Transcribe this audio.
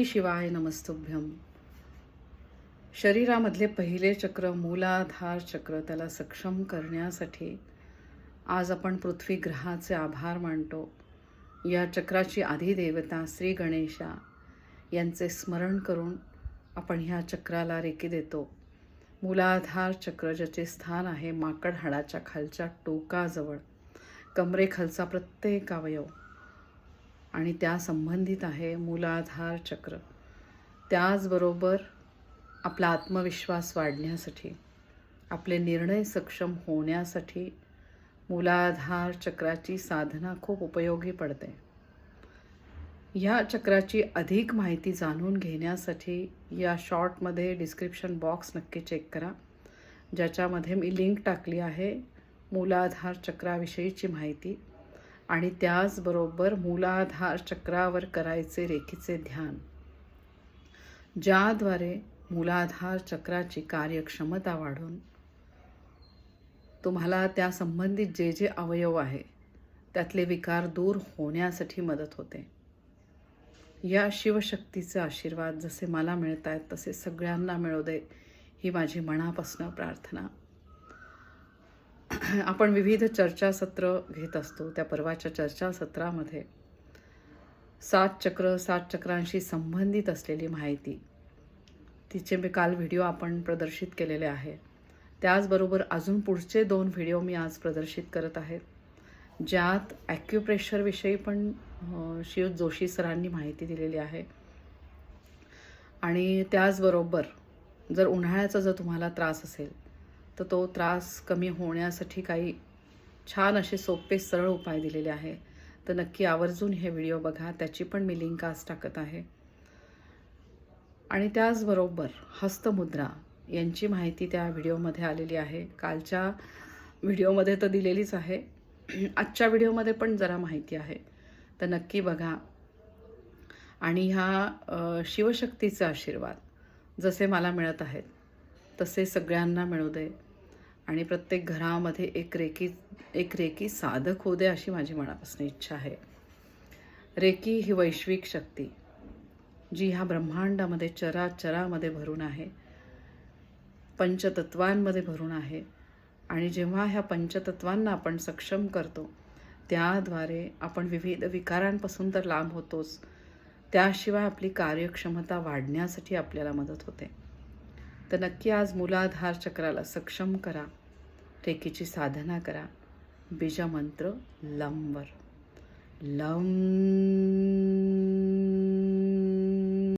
शिवाय नमस्तुभ्यम. शरीरामधले पहिले चक्र मूलाधार चक्र, त्याला सक्षम करण्यासाठी आज आपण पृथ्वी ग्रहाचे आभार मानतो. या चक्राची आधिदेवता श्री गणेशा यांचे स्मरण करून आपण ह्या चक्राला रेकी देतो. मूलाधार चक्र, ज्याचे स्थान आहे माकड हाडाच्या खालच्या टोकाजवळ, कमरेखालचा प्रत्येक अवयव, आणि त्या संबंधित आहे मूलाधार चक्र. त्याचबरोबर आपला आत्मविश्वास वाढण्यासाठी, आपले निर्णय सक्षम होण्यासाठी मूलाधार चक्राची साधना खूप उपयोगी पडते. ह्या चक्राची अधिक माहिती जाणून घेण्यासाठी या शॉर्टमध्ये डिस्क्रिप्शन बॉक्स नक्की चेक करा, ज्याच्यामध्ये मी लिंक टाकली आहे मूलाधार चक्राविषयीची माहिती, आणि त्याचबरोबर मूलाधार चक्रावर करायचे रेखीचे ध्यान, ज्याद्वारे मूलाधार चक्राची कार्यक्षमता वाढून तुम्हाला त्या संबंधित जे जे अवयव आहे त्यातले विकार दूर होण्यासाठी मदत होते. या शिवशक्तीचे आशीर्वाद जसे मला मिळत आहेत तसे सगळ्यांना मिळू दे, ही माझी मनापासून प्रार्थना. आपण विविध चर्चासत्र घेत असतो. त्या परवाच्या चर्चासत्रामध्ये 7 चक्र, 7 चक्रांशी संबंधित असलेली माहिती, तिचे मी काल व्हिडिओ आपण प्रदर्शित केलेले आहे. त्याचबरोबर अजून पुढचे 2 व्हिडिओ मी आज प्रदर्शित करत आहे, ज्यात ॲक्युप्रेशरविषयी पण शिव जोशी सरांनी माहिती दिलेली आहे. आणि त्याचबरोबर जर उन्हाळ्याचा जर तुम्हाला त्रास असेल तर तो त्रास कमी होण्यासाठी काही छान असे सोपे सरळ उपाय दिलेले आहे. तर नक्की आवर्जून हे व्हिडिओ बघा, त्याची पण मी लिंक आज टाकत आहे. आणि त्याचबरोबर हस्तमुद्रा यांची माहिती त्या व्हिडिओमध्ये आलेली आहे. कालच्या व्हिडिओमध्ये तर दिलेलीच आहे, आजच्या व्हिडिओमध्ये पण जरा माहिती आहे, तर नक्की बघा. आणि ह्या शिवशक्तीचे आशीर्वाद जसे मला मिळत आहेत तसे सगळ्यांना मिळू दे, आणि प्रत्येक घरामध्ये एक रेकी साधक होऊ दे, अशी माझी मनापासून इच्छा आहे. रेकी ही वैश्विक शक्ती, जी ह्या ब्रह्मांडामध्ये चराचरामध्ये भरून आहे, पंचतत्वांमध्ये भरून आहे. आणि जेव्हा ह्या पंचतत्वांना आपण सक्षम करतो, त्याद्वारे आपण विविध विकारांपासून तर लांब होतोच, त्याशिवाय आपली कार्यक्षमता वाढण्यासाठी आपल्याला मदत होते. तर नक्की आज मूलाधार चक्राला सक्षम करा, रेकीची साधना करा. बीजमंत्र लमवर लम.